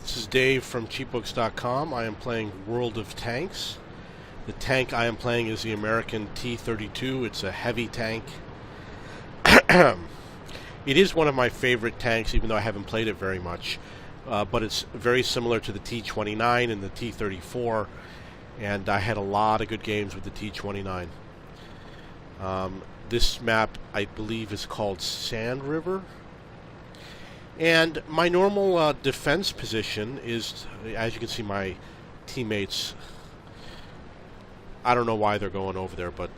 This is Dave from cheapbooks.com. I am playing World of Tanks. The tank I am playing is the American T-32. It's a heavy tank. It is one of my favorite tanks, even though I haven't played it very much. But it's very similar to the T-29 and the T-34, and I had a lot of good games with the T-29. This map, I believe, is called Sand River. And my normal defense position is, as you can see, my teammates, I don't know why they're going over there, but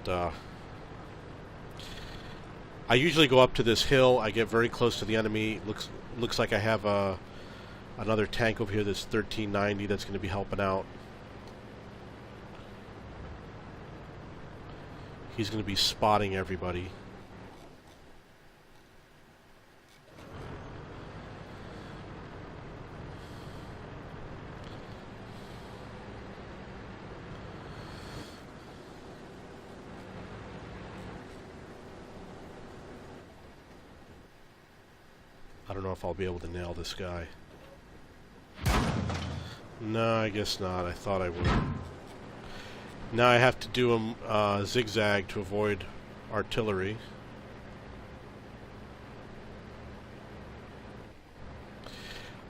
I usually go up to this hill. I get very close to the enemy. Looks like I have another tank over here, this 1390, that's going to be helping out. He's going to be spotting everybody. I don't know if I'll be able to nail this guy. No, I guess not. I thought I would. Now I have to do a zigzag to avoid artillery.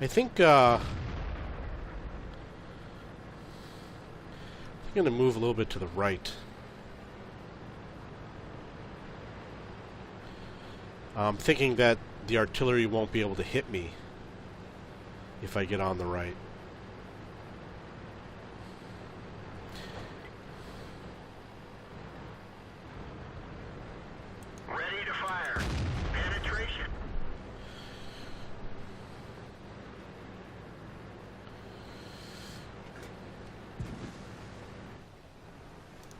I think I'm going to move a little bit to the right. I'm thinking that the artillery won't be able to hit me if I get on the right. Ready to fire. Penetration.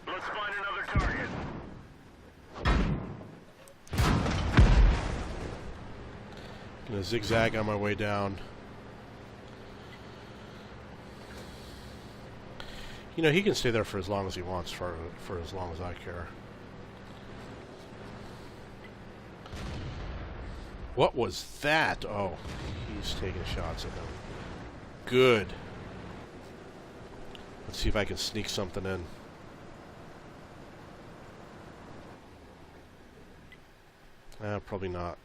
Let's find another target. Gonna zigzag on my way down. You know, he can stay there for as long as he wants, for as long as I care. What was that? Oh, he's taking shots at him. Good. Let's see if I can sneak something in. Probably not.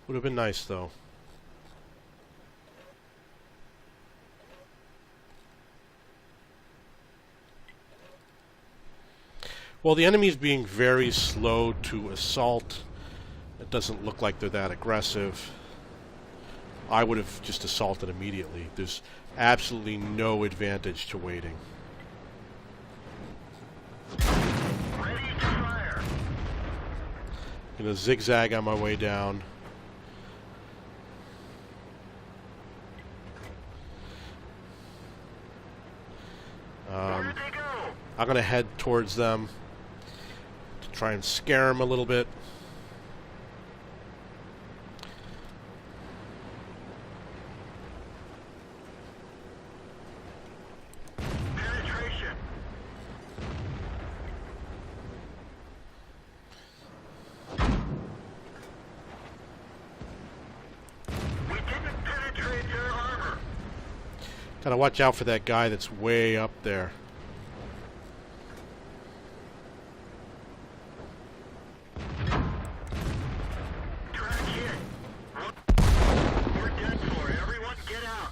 Would have been nice, though. Well, the enemy's being very slow to assault. It doesn't look like they're that aggressive. I would have just assaulted immediately. There's absolutely no advantage to waiting. Ready to fire. Gonna zigzag on my way down. Where'd they go? I'm gonna head towards them to try and scare them a little bit. Penetration. We didn't penetrate their armor. Gotta watch out for that guy that's way up there. Track hit. We're dead for. Everyone get out.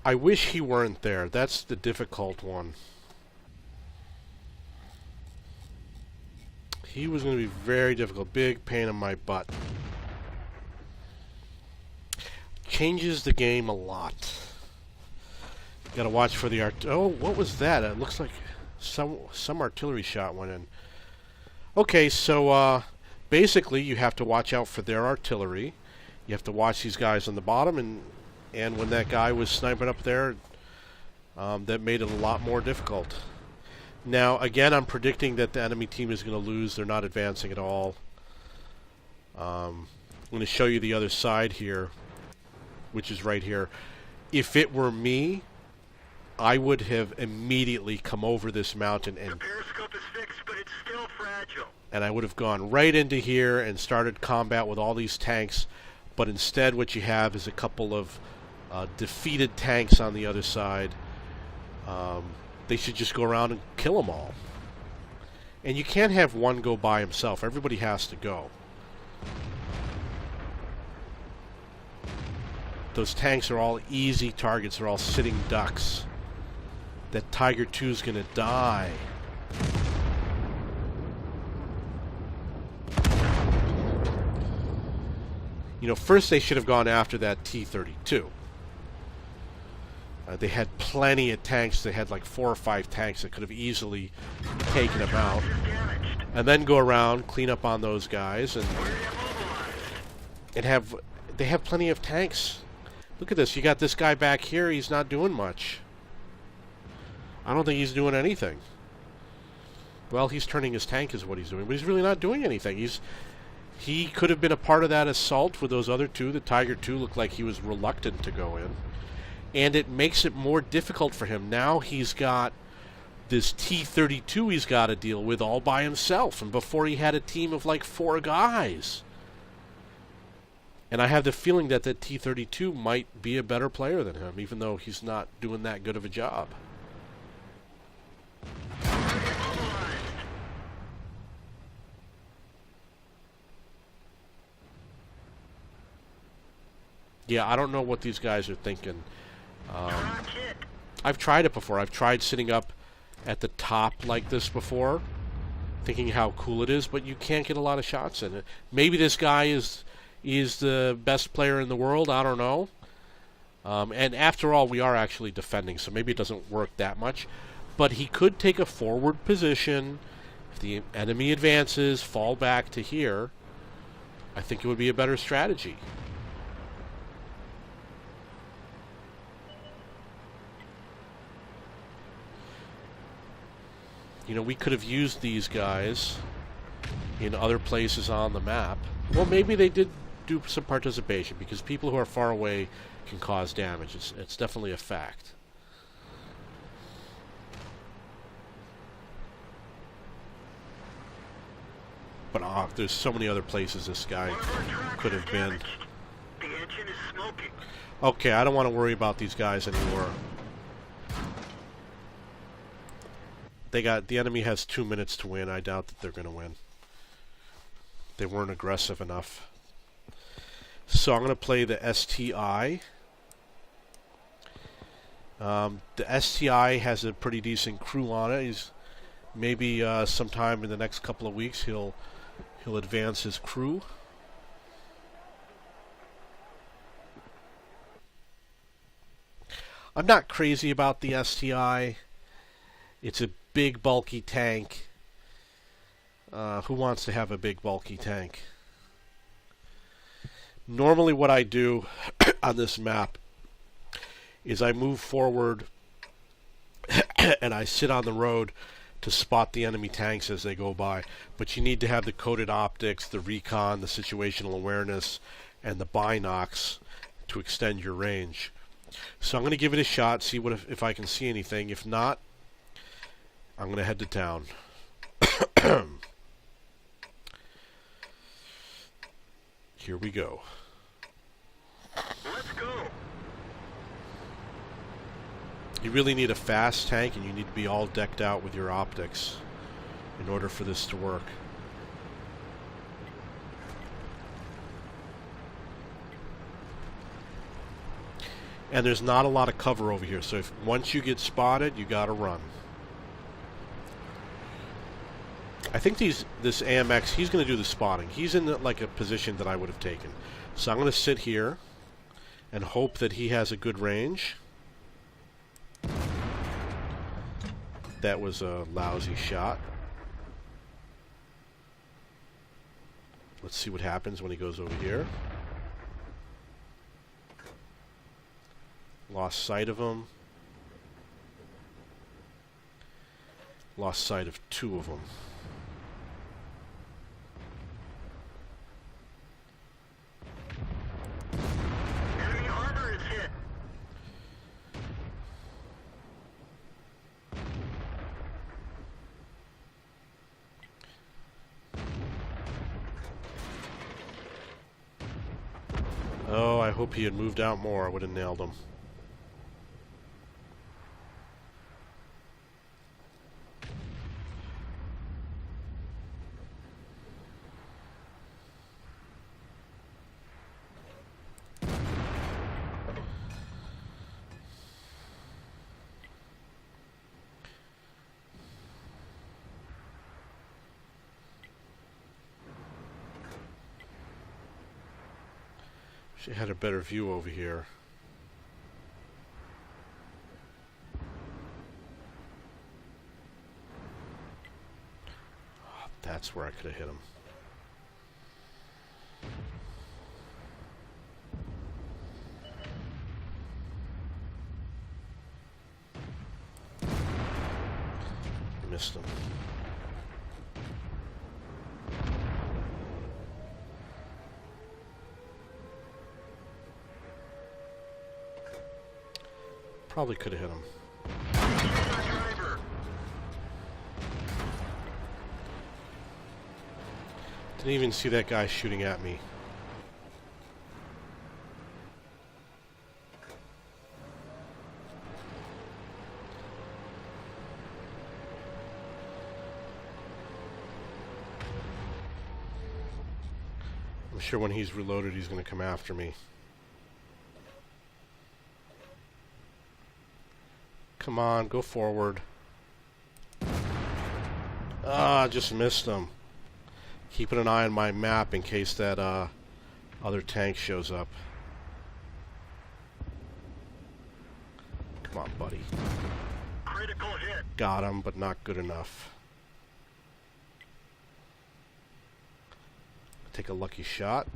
I wish he weren't there. That's the difficult one. He was going to be very difficult. Big pain in my butt. Changes the game a lot. Gotta watch for the art. Oh, what was that? It looks like some artillery shot went in. Okay, so basically you have to watch out for their artillery. You have to watch these guys on the bottom, and when that guy was sniping up there, that made it a lot more difficult. Now, again, I'm predicting that the enemy team is going to lose. They're not advancing at all. I'm going to show you the other side here, which is right here. if it were me, I would have immediately come over this mountain The periscope is fixed, but it's still fragile. and I would have gone right into here and started combat with all these tanks. But instead what you have is a couple of defeated tanks on the other side. They should just go around and kill them all. And you can't have one go by himself. Everybody has to go. Those tanks are all easy targets. They're all sitting ducks. That Tiger II is going to die. You know, first they should have gone after that T-32. They had plenty of tanks. They had like 4 or 5 tanks that could have easily taken them out. Damaged. And then go around, clean up on those guys, and they have plenty of tanks. Look at this. You got this guy back here. He's not doing much. I don't think he's doing anything. Well, he's turning his tank is what he's doing, but he's really not doing anything. He could have been a part of that assault with those other two. The Tiger II looked like he was reluctant to go in. And it makes it more difficult for him. Now he's got this T-32 he's got to deal with all by himself. And before he had a team of like 4 guys. And I have the feeling that the T-32 might be a better player than him, even though he's not doing that good of a job. Yeah, I don't know what these guys are thinking. Rock hit. I've tried it before. I've tried sitting up at the top like this before, thinking how cool it is, but you can't get a lot of shots in it. Maybe this guy is the best player in the world. I don't know. And after all, we are actually defending, so maybe it doesn't work that much. But he could take a forward position. If the enemy advances, fall back to here. I think it would be a better strategy. You know, we could have used these guys in other places on the map. Well, maybe they did do some participation, because people who are far away can cause damage. It's definitely a fact. But there's so many other places this guy One of our tracks could is have been. damaged. The engine is smoking. Okay, I don't want to worry about these guys anymore. The enemy has 2 minutes to win. I doubt that they're going to win. They weren't aggressive enough. So I'm going to play the STI. The STI has a pretty decent crew on it. He's maybe sometime in the next couple of weeks he'll advance his crew. I'm not crazy about the STI. It's a big, bulky tank. Who wants to have a big, bulky tank? Normally what I do on this map is I move forward and I sit on the road to spot the enemy tanks as they go by. But you need to have the coded optics, the recon, the situational awareness, and the binocs to extend your range. So I'm going to give it a shot, see what if I can see anything. If not, I'm going to head to town. Here we go. Let's go. You really need a fast tank, and you need to be all decked out with your optics in order for this to work. And there's not a lot of cover over here, so once you get spotted, you gotta run. I think this AMX, he's going to do the spotting. He's in like a position that I would have taken. So I'm going to sit here and hope that he has a good range. That was a lousy shot. Let's see what happens when he goes over here. Lost sight of him. Lost sight of 2 of them. Enemy armor is hit. Oh, I hope he had moved out more. I would have nailed him. She had a better view over here. Oh, that's where I could have hit him. Missed him. Probably could have hit him. Didn't even see that guy shooting at me. I'm sure when he's reloaded, he's going to come after me. Come on, go forward. Ah, just missed him. Keeping an eye on my map in case that other tank shows up. Come on, buddy. Critical hit. Got him, but not good enough. Take a lucky shot.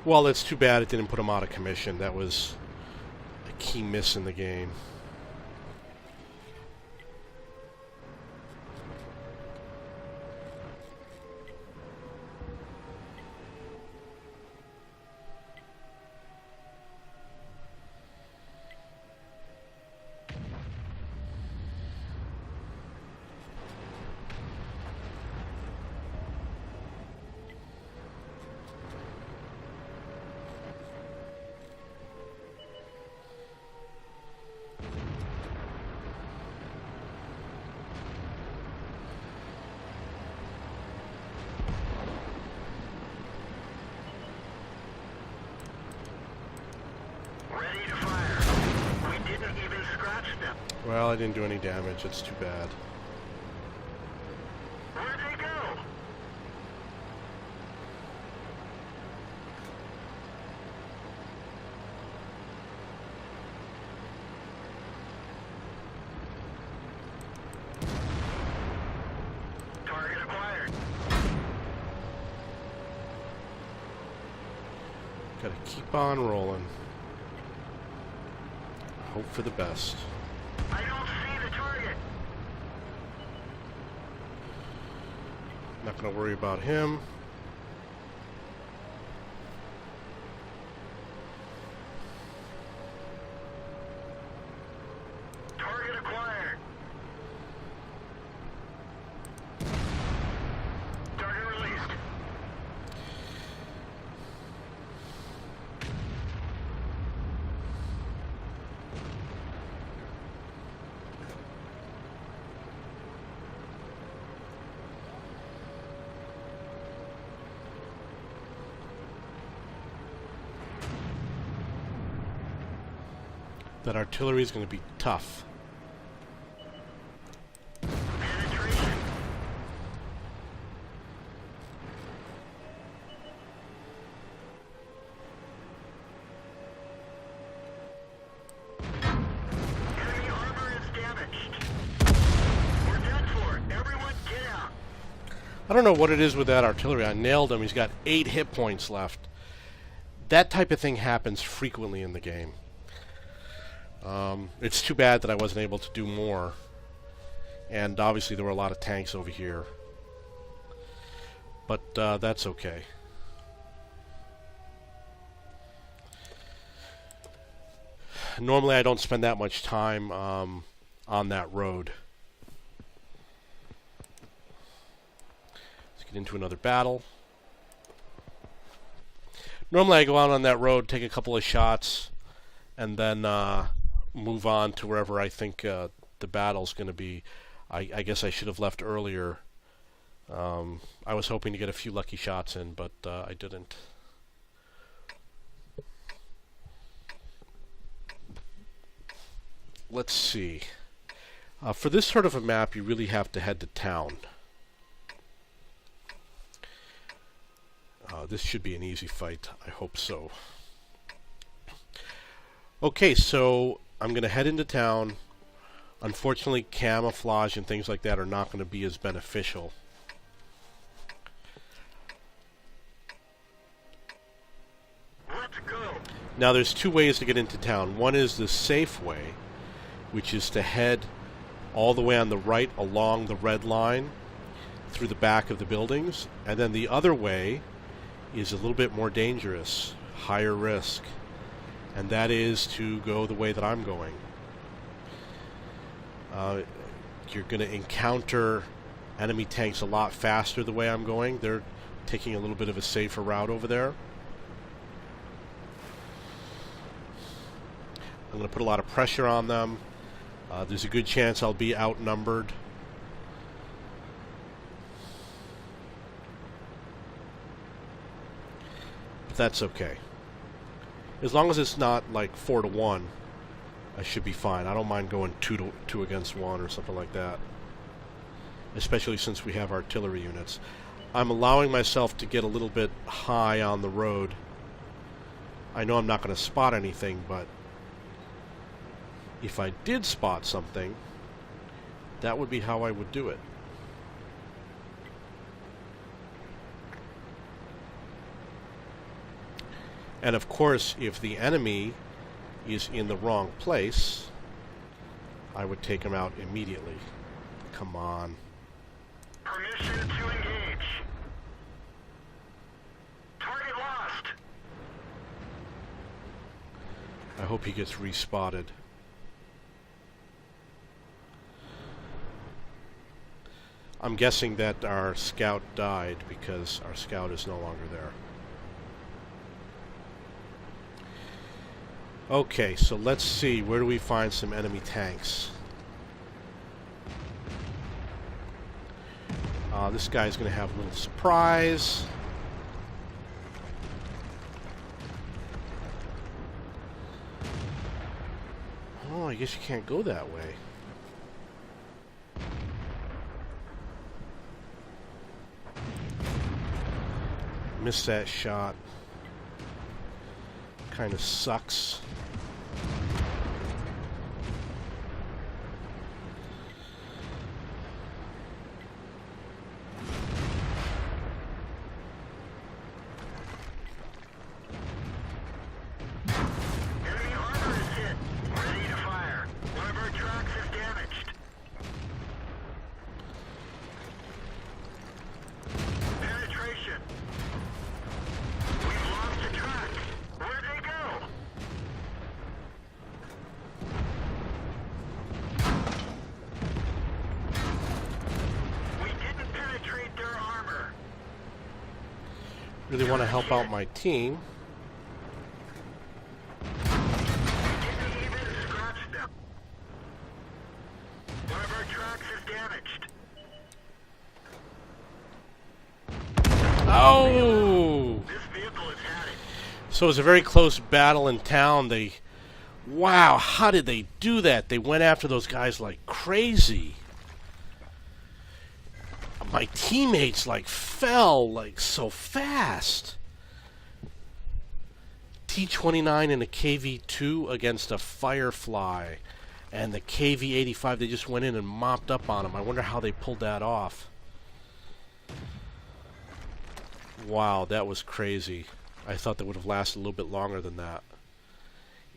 Well, it's too bad it didn't put him out of commission. That was a key miss in the game. Well, I didn't do any damage. It's too bad. Where'd they go? Target acquired. Gotta keep on rolling. Hope for the best. I don't see the target. Not gonna worry about him. Target acquired. Target released. That artillery is going to be tough. Penetration. Enemy armor is damaged. We're done for. Everyone get out. I don't know what it is with that artillery. I nailed him. He's got 8 hit points left. That type of thing happens frequently in the game. It's too bad that I wasn't able to do more. And obviously there were a lot of tanks over here. But that's okay. Normally I don't spend that much time on that road. Let's get into another battle. Normally I go out on that road, take a couple of shots, and then move on to wherever I think the battle's going to be. I guess I should have left earlier. I was hoping to get a few lucky shots in, but I didn't. Let's see. For this sort of a map, you really have to head to town. This should be an easy fight. I hope so. Okay, so I'm going to head into town. Unfortunately, camouflage and things like that are not going to be as beneficial. Let's go. Now, there's two ways to get into town. One is the safe way, which is to head all the way on the right along the red line through the back of the buildings. And then the other way is a little bit more dangerous, higher risk, and that is to go the way that I'm going. You're going to encounter enemy tanks a lot faster the way I'm going. They're taking a little bit of a safer route over there. I'm going to put a lot of pressure on them. There's a good chance I'll be outnumbered. But that's okay. As long as it's not like 4 to 1, I should be fine. I don't mind going 2 against 1 or something like that. Especially since we have artillery units. I'm allowing myself to get a little bit high on the road. I know I'm not going to spot anything, but if I did spot something, that would be how I would do it. And of course, if the enemy is in the wrong place, I would take him out immediately. Come on. Permission to engage. Target lost. I hope he gets respotted. I'm guessing that our scout died because our scout is no longer there. Okay, so let's see. Where do we find some enemy tanks? This guy's going to have a little surprise. Oh, I guess you can't go that way. Missed that shot. Kind of sucks. Enemy armor is hit. Ready to fire. One of our tracks is damaged. Penetration. We've lost a track. Where'd they go? We didn't penetrate their armor. Really want to help out my team. Didn't even scratch them. One of our tracks is damaged. Oh! This vehicle has had it. So it was a very close battle in town. Wow, how did they do that? They went after those guys like crazy. My teammates fell so fast. T-29 and a KV-2 against a Firefly. And the KV-85, they just went in and mopped up on them. I wonder how they pulled that off. Wow, that was crazy. I thought that would have lasted a little bit longer than that.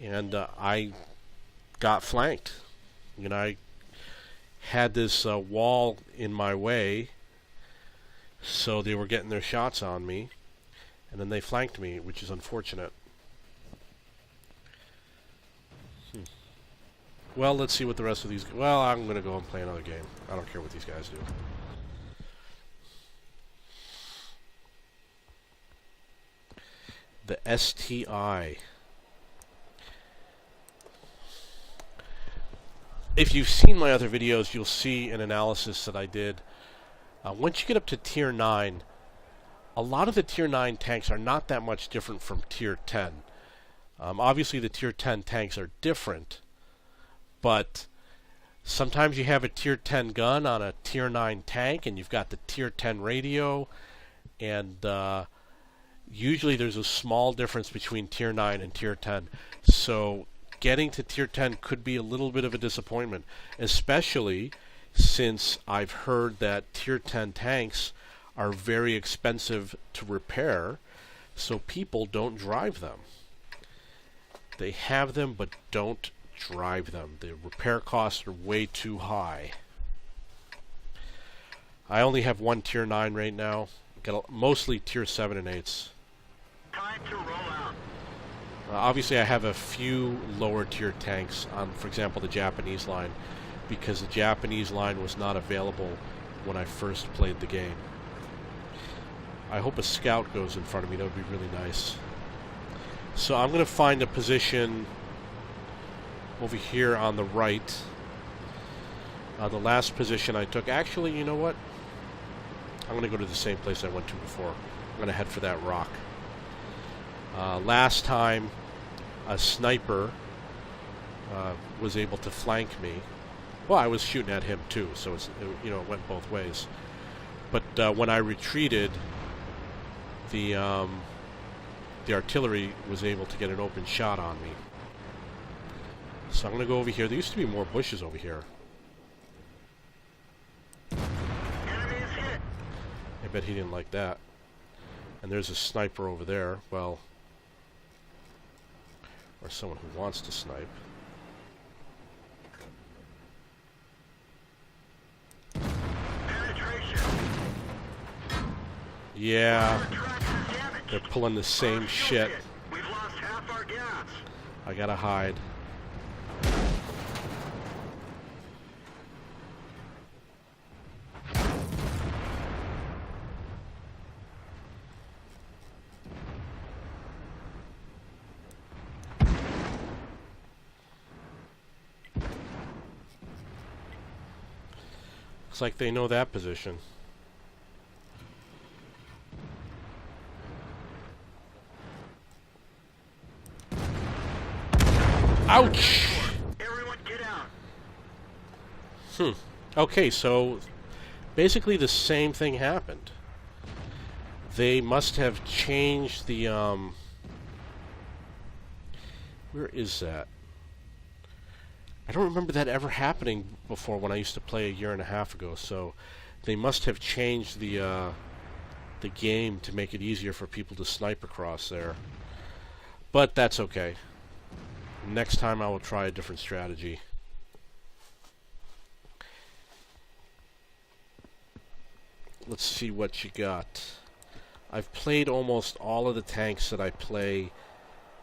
And I got flanked. You know, I had this wall in my way, so they were getting their shots on me, and then they flanked me, which is unfortunate. Well, let's see what the rest of these... Well, I'm going to go and play another game. I don't care what these guys do. The STI. If you've seen my other videos, you'll see an analysis that I did. Once you get up to Tier 9, a lot of the Tier 9 tanks are not that much different from Tier 10. Obviously, the Tier 10 tanks are different, but sometimes you have a Tier 10 gun on a Tier 9 tank, and you've got the Tier 10 radio, and usually there's a small difference between Tier 9 and Tier 10. So getting to Tier 10 could be a little bit of a disappointment, especially since I've heard that Tier 10 tanks are very expensive to repair, so people don't drive them. They have them but don't drive them. The repair costs are way too high. I only have one Tier 9 right now. Got mostly Tier 7 and 8s. Time to roll out. Obviously I have a few lower tier tanks on, for example, the Japanese line, because the Japanese line was not available when I first played the game. I hope a scout goes in front of me. That would be really nice. So I'm going to find a position over here on the right. The last position I took... Actually, you know what? I'm going to go to the same place I went to before. I'm going to head for that rock. Last time, a sniper was able to flank me. Well, I was shooting at him too, so it went both ways. But when I retreated, the artillery was able to get an open shot on me. So I'm going to go over here. There used to be more bushes over here. Enemy is hit. I bet he didn't like that. And there's a sniper over there. Well, or someone who wants to snipe. Penetration. Yeah, Our track is damaged. they're pulling the same Our shield shit. hit. We've lost half our gas. I gotta hide. Looks like they know that position. Ouch! Everyone get out. Okay, so basically the same thing happened. They must have changed the, where is that? I don't remember that ever happening before when I used to play a year and a half ago, so they must have changed the game to make it easier for people to snipe across there. But that's okay. Next time I will try a different strategy. Let's see what you got. I've played almost all of the tanks that I play,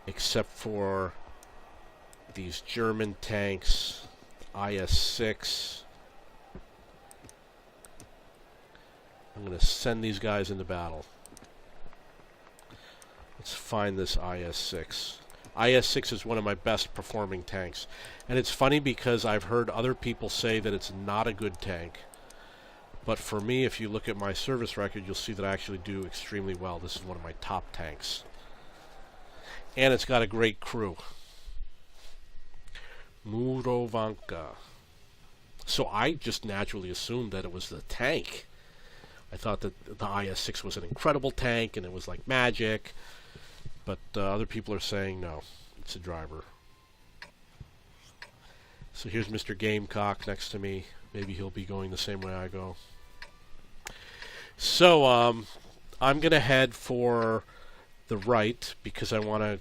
except for these German tanks, IS-6. I'm going to send these guys into battle. Let's find this IS-6. IS-6 is one of my best performing tanks. And it's funny because I've heard other people say that it's not a good tank. But for me, if you look at my service record, you'll see that I actually do extremely well. This is one of my top tanks. And it's got a great crew. Murovanka. So I just naturally assumed that it was the tank. I thought that the IS-6 was an incredible tank and it was like magic. But other people are saying no, it's a driver. So here's Mr. Gamecock next to me. Maybe he'll be going the same way I go. So I'm going to head for the right because I want to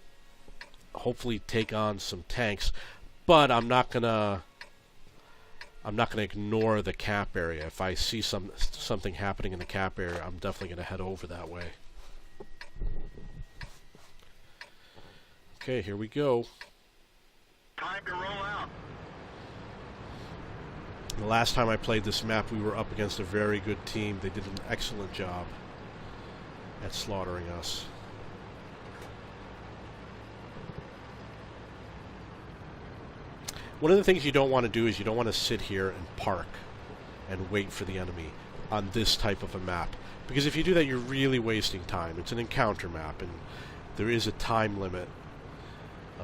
hopefully take on some tanks. But I'm not gonna ignore the cap area. If I see something happening in the cap area, I'm definitely gonna head over that way. Okay, here we go. Time to roll out. The last time I played this map, we were up against a very good team. They did an excellent job at slaughtering us. One of the things you don't want to do is you don't want to sit here and park and wait for the enemy on this type of a map. Because if you do that, you're really wasting time. It's an encounter map, and there is a time limit.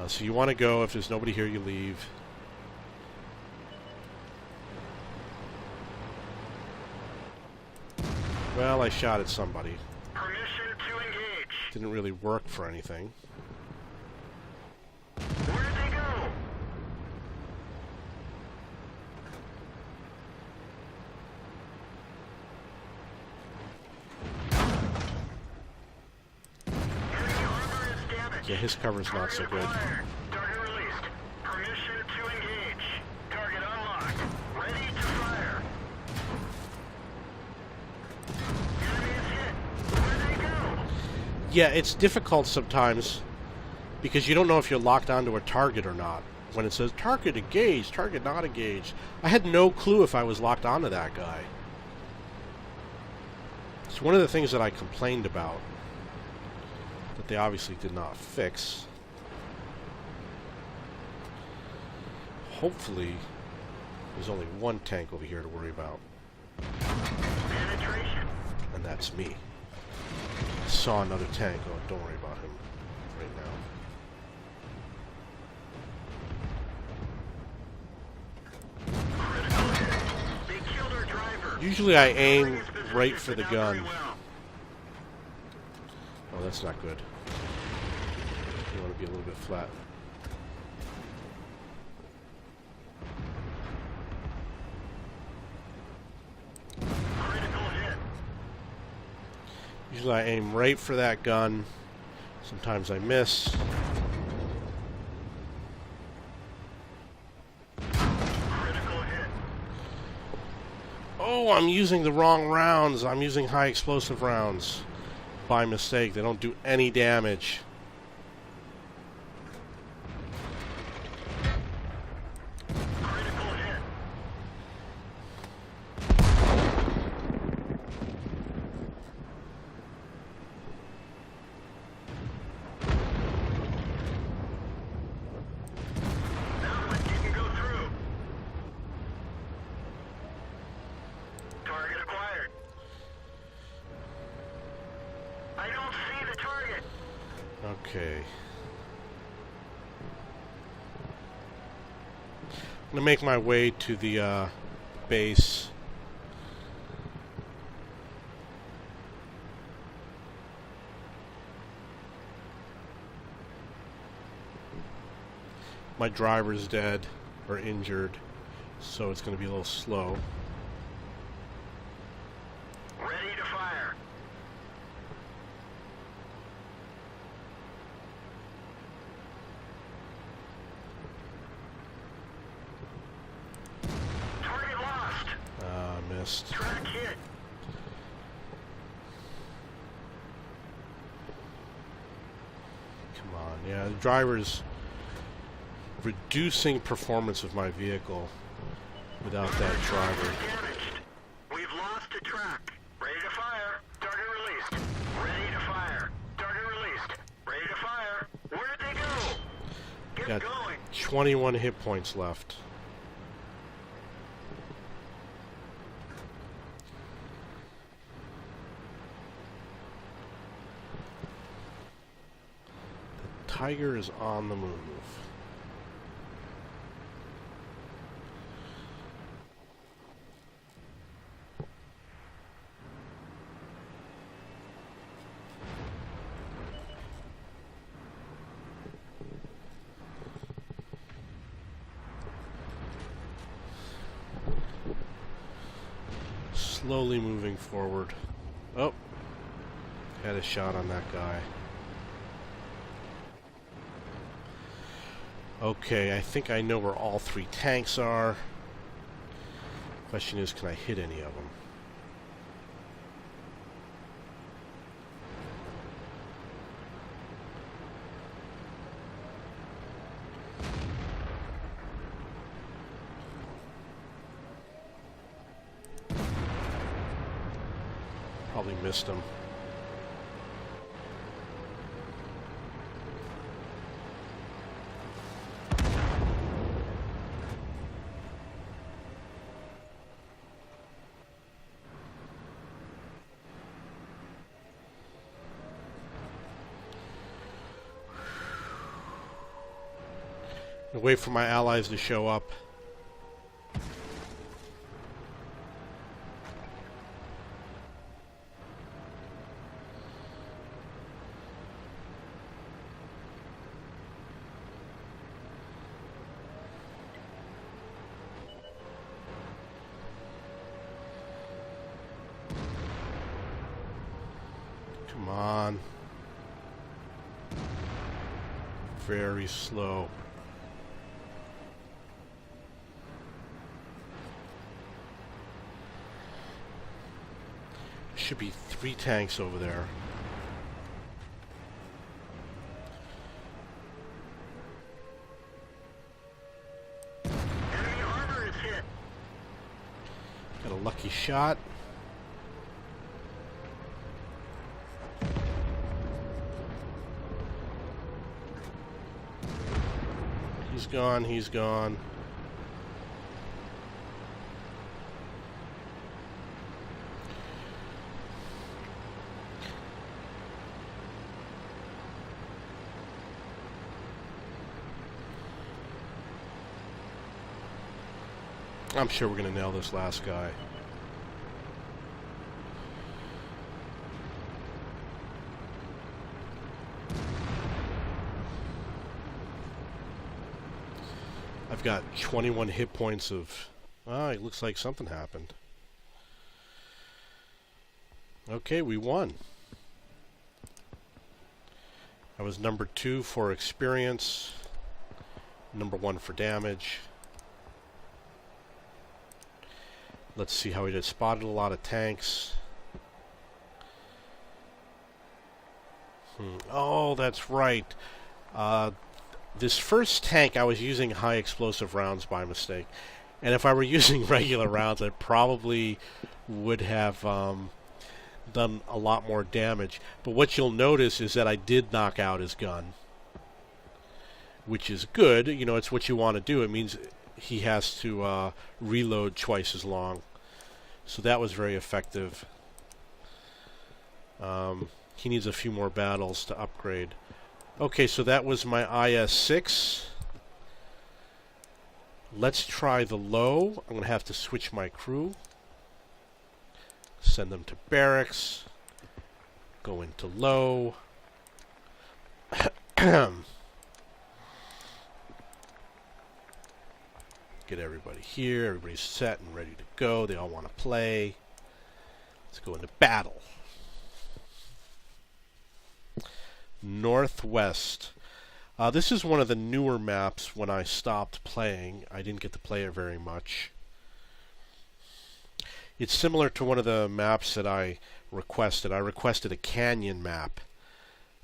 So you want to go. If there's nobody here, you leave. Well, I shot at somebody. Permission to engage. Didn't really work for anything. Where'd they go? Enemy armor is damaged. Yeah, his cover's not so good. Acquired. Target released. Permission to engage. Target unlocked. Ready to fire. Enemy is hit. Where'd they go? Yeah, it's difficult sometimes because you don't know if you're locked onto a target or not. When it says target engaged, target not engaged, I had no clue if I was locked onto that guy. It's one of the things that I complained about that they obviously did not fix. Hopefully, there's only one tank over here to worry about, Penetration. and that's me. I saw another tank. Oh, don't worry about him right now. Critical hit. They killed our driver. Usually I aim Holding his position right for the now gun. very well. Oh, that's not good. You want to be a little bit flat. Critical hit. Usually I aim right for that gun. Sometimes I miss. Critical hit. Oh, I'm using the wrong rounds. I'm using high explosive rounds. By mistake. They don't do any damage. Critical hit. That one didn't go through. Target acquired. I don't see the target. Okay. I'm gonna make my way to the base. My driver's dead or injured, so it's gonna be a little slow. Ready to fire. Target lost. Missed. Track hit. Come on. Yeah, the driver's reducing performance of my vehicle without that driver. Damaged. We've lost a track. Ready to fire. Target released. Ready to fire. Target released. Ready to fire. Where'd they go? Get Got going. 21 hit points left. The Tiger is on the move. Slowly moving forward. Oh, had a shot on that guy. Okay, I think I know where all three tanks are. Question is, can I hit any of them? Probably missed him. Wait for my allies to show up. Come on. Very slow. Should be 3 tanks over there. Enemy armor is hit. Got a lucky shot. He's gone, he's gone. I'm sure we're going to nail this last guy. I've got 21 hit points of... Ah, it looks like something happened. Okay, we won. I was number 2 for experience, number 1 for damage. Let's see how we did. Spotted a lot of tanks. Oh, that's right. This first tank, I was using high explosive rounds by mistake. And if I were using regular rounds, I probably would have done a lot more damage. But what you'll notice is that I did knock out his gun, which is good. You know, it's what you want to do. It means he has to reload twice as long. So that was very effective. He needs a few more battles to upgrade. Okay, so that was my IS-6. Let's try the low. I'm going to have to switch my crew. Send them to barracks. Go into low. Get everybody here. Everybody's set and ready to go. They all want to play. Let's go into battle. Northwest. This is one of the newer maps. When I stopped playing, I didn't get to play it very much. It's similar to one of the maps that I requested. I requested a canyon map.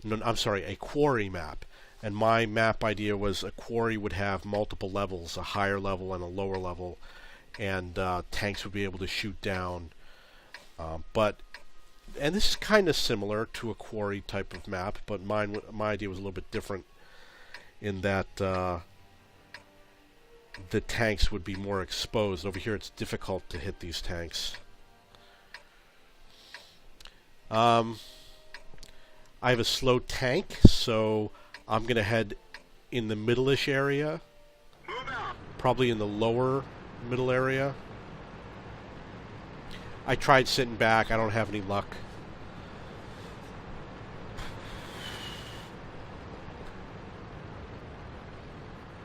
No, I'm sorry, a quarry map. And my map idea was a quarry would have multiple levels, a higher level and a lower level, and tanks would be able to shoot down. And this is kind of similar to a quarry type of map, but my idea was a little bit different in that the tanks would be more exposed. Over here it's difficult to hit these tanks. I have a slow tank, so I'm going to head in the middle-ish area. Move out. Probably in the lower middle area. I tried sitting back. I don't have any luck.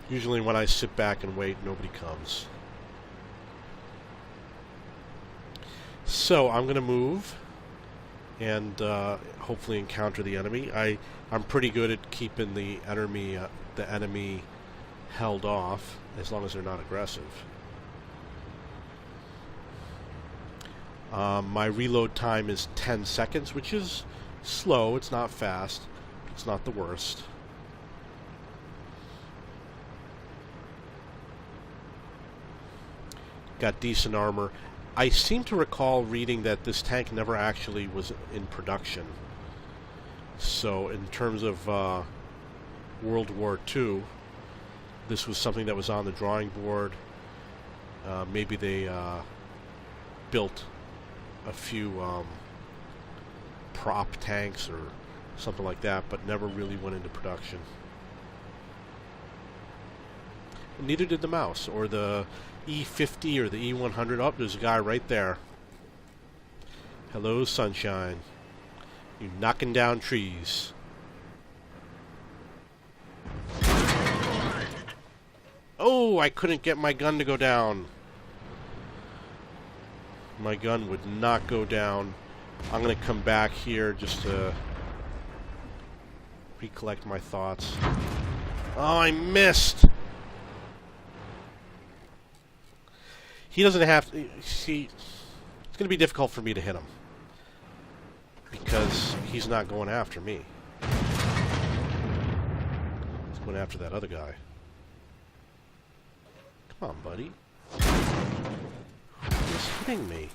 Usually when I sit back and wait, nobody comes. So I'm going to move and hopefully encounter the enemy. I'm pretty good at keeping the enemy held off as long as they're not aggressive. My reload time is 10 seconds, which is slow. It's not fast. It's not the worst. Got decent armor. I seem to recall reading that this tank never actually was in production. So in terms of World War II, this was something that was on the drawing board. Maybe they built a few prop tanks or something like that, but never really went into production. Neither did the Mouse or the E50 or the E100. Oh, there's a guy right there. Hello, sunshine. You knocking down trees. Oh, I couldn't get my gun to go down. My gun would not go down. I'm going to come back here just to recollect my thoughts. Oh, I missed. He doesn't have to... See, it's going to be difficult for me to hit him. Because he's not going after me. He's going after that other guy. Come on, buddy. Who's hitting me?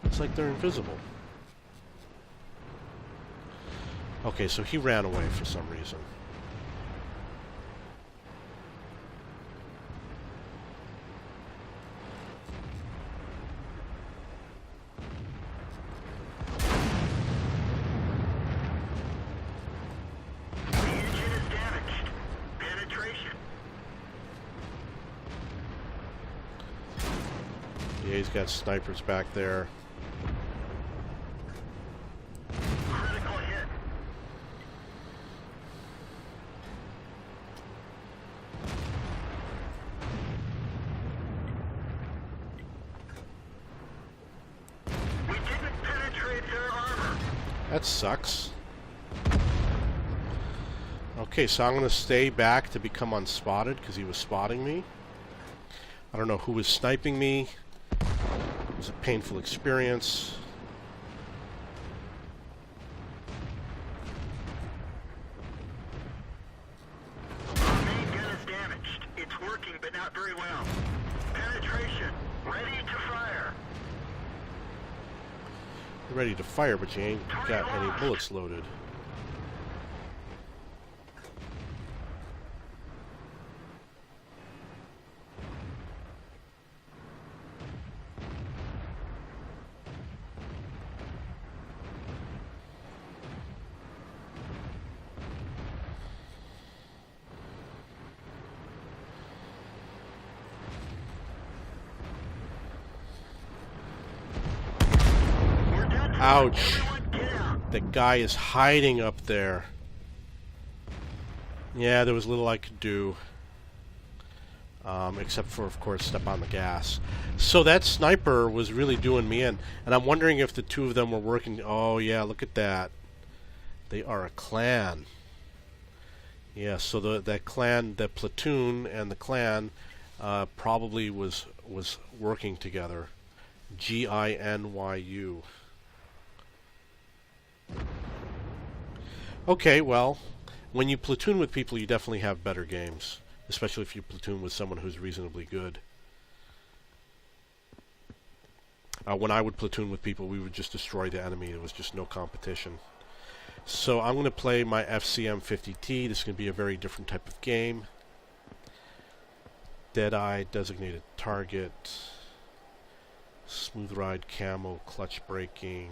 It's like they're invisible. Okay, so he ran away for some reason. Yeah, he's got snipers back there. Critical hit. We didn't penetrate their armor. That sucks. Okay, so I'm going to stay back to become unspotted because he was spotting me. I don't know who was sniping me. It was a painful experience. Our main gun is damaged. It's working, but not very well. Penetration. Ready to fire. You're ready to fire, but you ain't got any bullets loaded. Ouch. The guy is hiding up there. Yeah, there was little I could do. Except for, of course, step on the gas. So that sniper was really doing me in. And I'm wondering if the two of them were working. Oh, yeah, look at that. They are a clan. Yeah, so that clan, that platoon and the clan probably was working together. GINYU. Okay, well, when you platoon with people, you definitely have better games. Especially if you platoon with someone who's reasonably good. When I would platoon with people, we would just destroy the enemy. There was just no competition. So I'm going to play my FCM50T. This is going to be a very different type of game. Deadeye, designated target. Smooth ride, camo, clutch braking,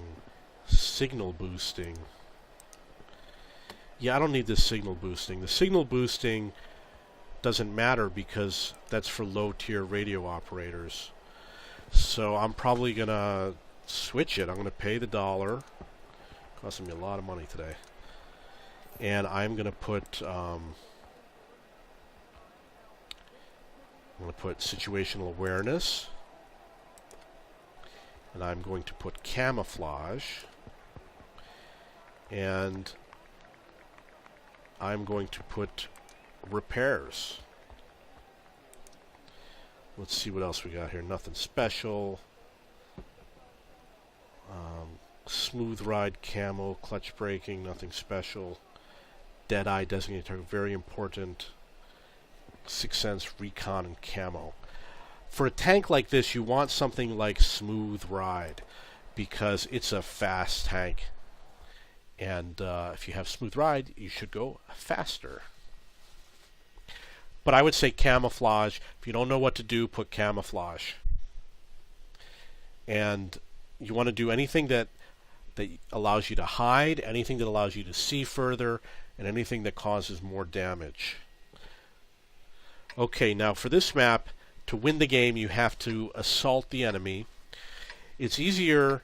signal boosting. Yeah, I don't need this signal boosting. The signal boosting doesn't matter because that's for low-tier radio operators. So I'm probably going to switch it. I'm going to pay the $1. Costing me a lot of money today. And I'm going to put situational awareness. And I'm going to put camouflage. And I'm going to put repairs. Let's see what else we got here. Nothing special. Smooth ride, camo, clutch braking, nothing special. Deadeye, designated target, very important. 6 cents recon and camo. For a tank like this, you want something like Smooth Ride, because it's a fast tank. And if you have Smooth Ride, you should go faster. But I would say camouflage. If you don't know what to do, put camouflage. And you want to do anything that allows you to hide, anything that allows you to see further, and anything that causes more damage. Okay, now for this map, to win the game, you have to assault the enemy. It's easier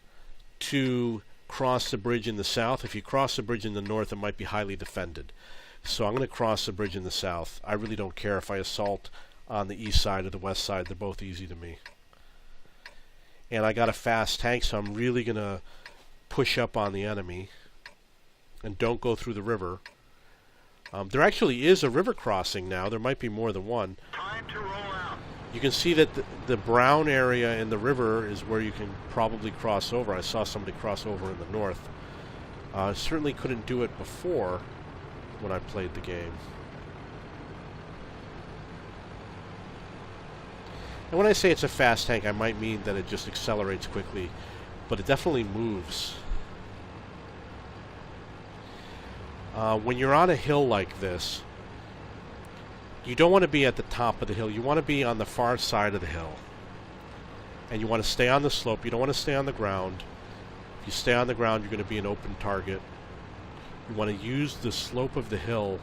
to cross the bridge in the south. If you cross the bridge in the north, it might be highly defended. So I'm going to cross the bridge in the south. I really don't care if I assault on the east side or the west side. They're both easy to me. And I got a fast tank, so I'm really going to push up on the enemy. And don't go through the river. There actually is a river crossing now. There might be more than one. Time to roll out. You can see that the brown area in the river is where you can probably cross over. I saw somebody cross over in the north. Certainly couldn't do it before when I played the game. And when I say it's a fast tank, I might mean that it just accelerates quickly, but it definitely moves. When you're on a hill like this, you don't want to be at the top of the hill. You want to be on the far side of the hill. And you want to stay on the slope. You don't want to stay on the ground. If you stay on the ground, you're going to be an open target. You want to use the slope of the hill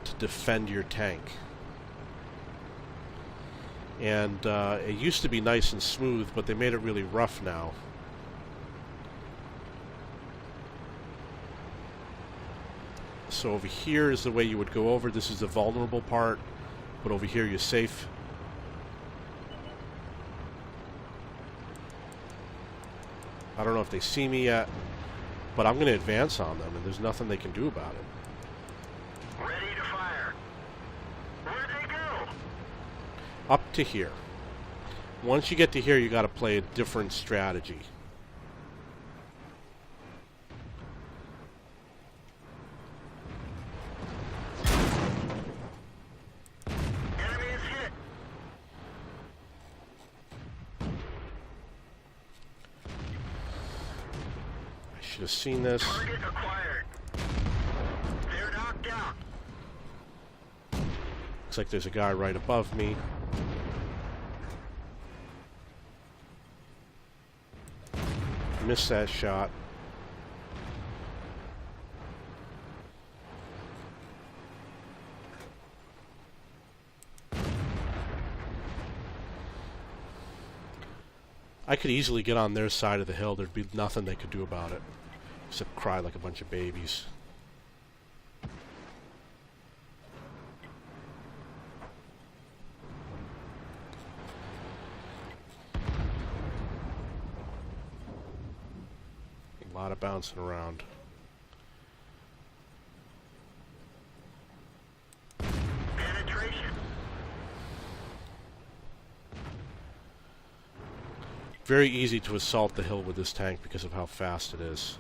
to defend your tank. And it used to be nice and smooth, but they made it really rough now. So over here is the way you would go over. This is the vulnerable part, but over here you're safe. I don't know if they see me yet, but I'm going to advance on them, and there's nothing they can do about it. Ready to fire. Where'd they go? Up to here. Once you get to here, you got to play a different strategy. Enemy is hit. I should have seen this. Target acquired. They're knocked out. Looks like there's a guy right above me. Missed that shot. I could easily get on their side of the hill. There'd be nothing they could do about it, except cry like a bunch of babies. A lot of bouncing around. Penetration. Very easy to assault the hill with this tank because of how fast it is.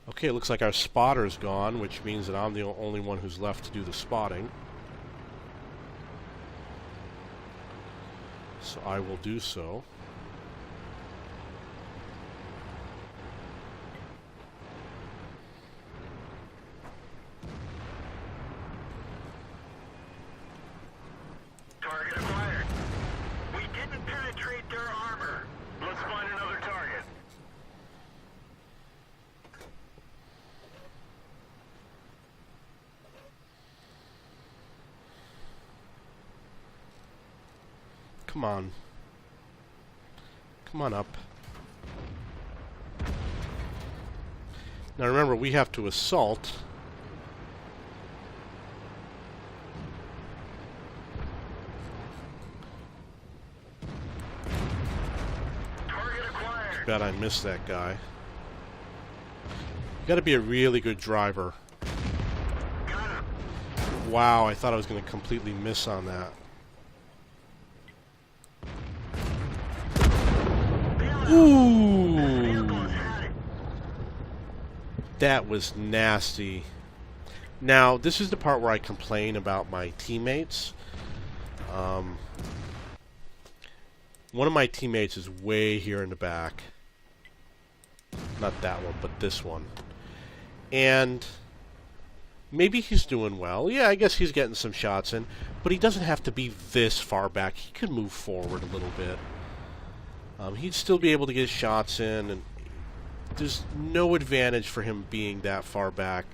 Okay, it looks like our spotter's gone, which means that I'm the only one who's left to do the spotting. So I will do so. Target acquired. We didn't penetrate their armor. Let's find another target. Come on. Come on up. Now remember, we have to assault. Target acquired. Bet I missed that guy. You gotta be a really good driver. Got him. Wow, I thought I was gonna completely miss on that. Ooh! That was nasty. Now, this is the part where I complain about my teammates. One of my teammates is way here in the back. Not that one, but this one. And maybe he's doing well. Yeah, I guess he's getting some shots in. But he doesn't have to be this far back. He could move forward a little bit. He'd still be able to get shots in. And there's no advantage for him being that far back.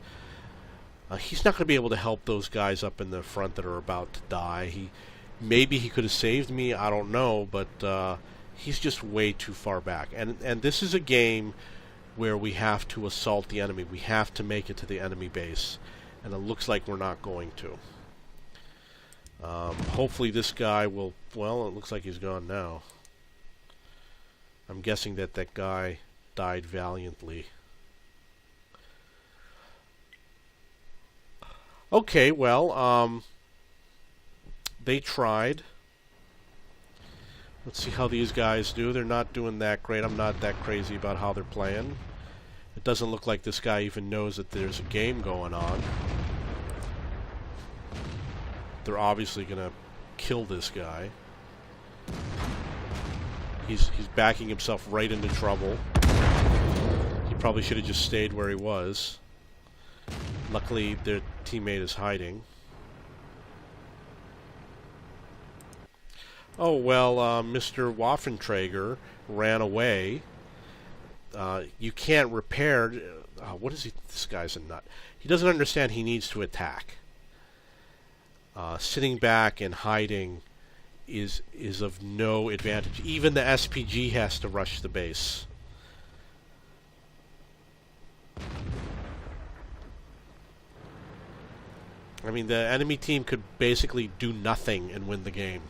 He's not going to be able to help those guys up in the front that are about to die. Maybe he could have saved me. I don't know. But he's just way too far back. And this is a game where we have to assault the enemy. We have to make it to the enemy base. And it looks like we're not going to. Hopefully this guy will... Well, it looks like he's gone now. I'm guessing that that guy died valiantly. Okay, well, they tried. Let's see how these guys do. They're not doing that great. I'm not that crazy about how they're playing. It doesn't look like this guy even knows that there's a game going on. They're obviously going to kill this guy. He's backing himself right into trouble. He probably should have just stayed where he was. Luckily, their teammate is hiding. Oh, well, Mr. Waffenträger ran away. You can't repair... what is he? This guy's a nut. He doesn't understand he needs to attack. Sitting back and hiding is of no advantage. Even the SPG has to rush the base. I mean, the enemy team could basically do nothing and win the game.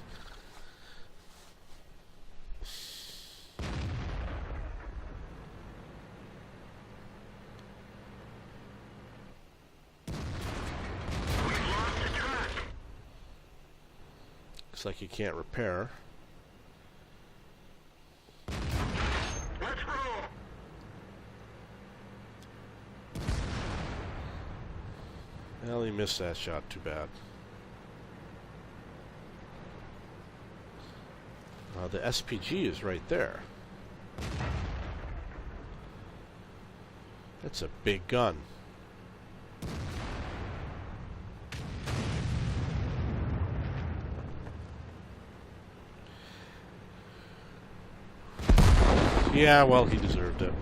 Looks like you can't repair. Let's roll. Well, he missed that shot. Too bad. The SPG is right there. That's a big gun. Yeah, well, he deserved it.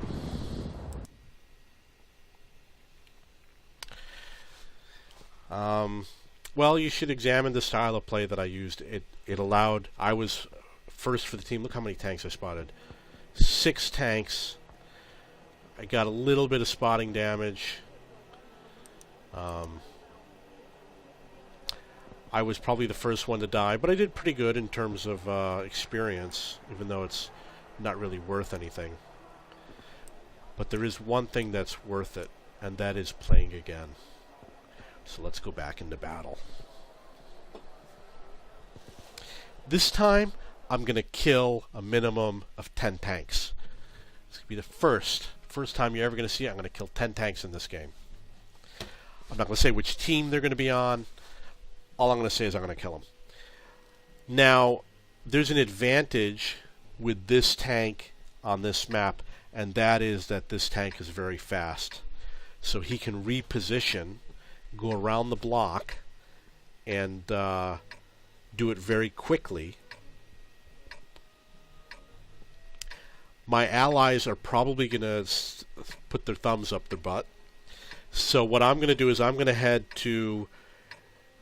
Well, you should examine the style of play that I used. It allowed... I was first for the team. Look how many tanks I spotted. 6 tanks. I got a little bit of spotting damage. I was probably the first one to die, but I did pretty good in terms of experience, even though it's not really worth anything. But there is one thing that's worth it, and that is playing again. So let's go back into battle. This time, I'm going to kill a minimum of 10 tanks. It's going to be the first time you're ever going to see it. I'm going to kill 10 tanks in this game. I'm not going to say which team they're going to be on. All I'm going to say is I'm going to kill them. Now, there's an advantage with this tank on this map, and that is that this tank is very fast. So he can reposition, go around the block, and do it very quickly. My allies are probably going to put their thumbs up their butt. So what I'm going to do is I'm going to head to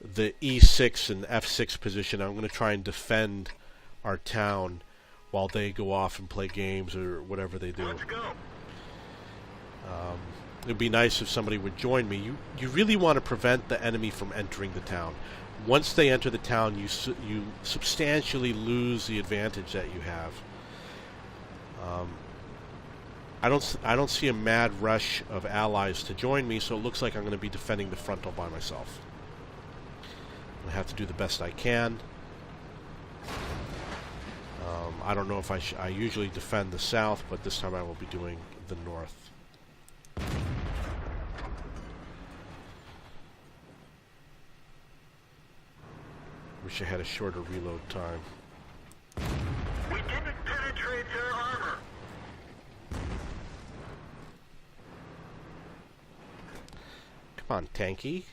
the E6 and F6 position. I'm going to try and defend our town while they go off and play games or whatever they do. Let's go. It would be nice if somebody would join me. You really want to prevent the enemy from entering the town. Once they enter the town, you substantially lose the advantage that you have. I don't see a mad rush of allies to join me, so it looks like I'm going to be defending the front all by myself. I have to do the best I can. I don't know if I usually defend the south, but this time I will be doing the north. Wish I had a shorter reload time. We didn't penetrate their armor. Come on, tanky.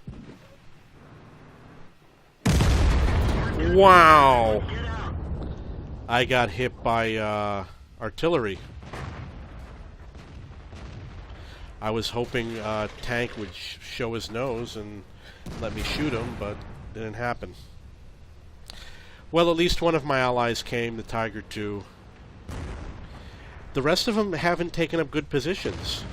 Wow! Get out. I got hit by artillery. I was hoping tank would show his nose and let me shoot him, but it didn't happen. Well, at least one of my allies came, the Tiger II. The rest of them haven't taken up good positions.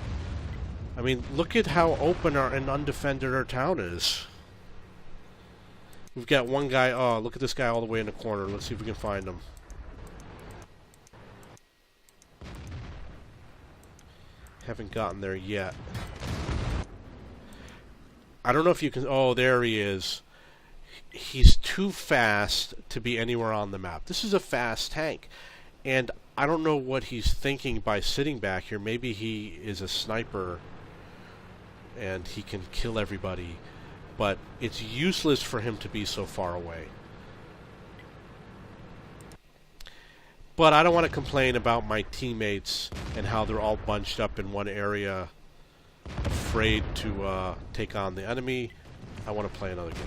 I mean, look at how open and undefended our town is. We've got one guy. Oh, look at this guy all the way in the corner. Let's see if we can find him. Haven't gotten there yet. I don't know if you can... Oh, there he is. He's too fast to be anywhere on the map. This is a fast tank. And I don't know what he's thinking by sitting back here. Maybe he is a sniper and he can kill everybody. But it's useless for him to be so far away. But I don't want to complain about my teammates and how they're all bunched up in one area, afraid to take on the enemy. I want to play another game.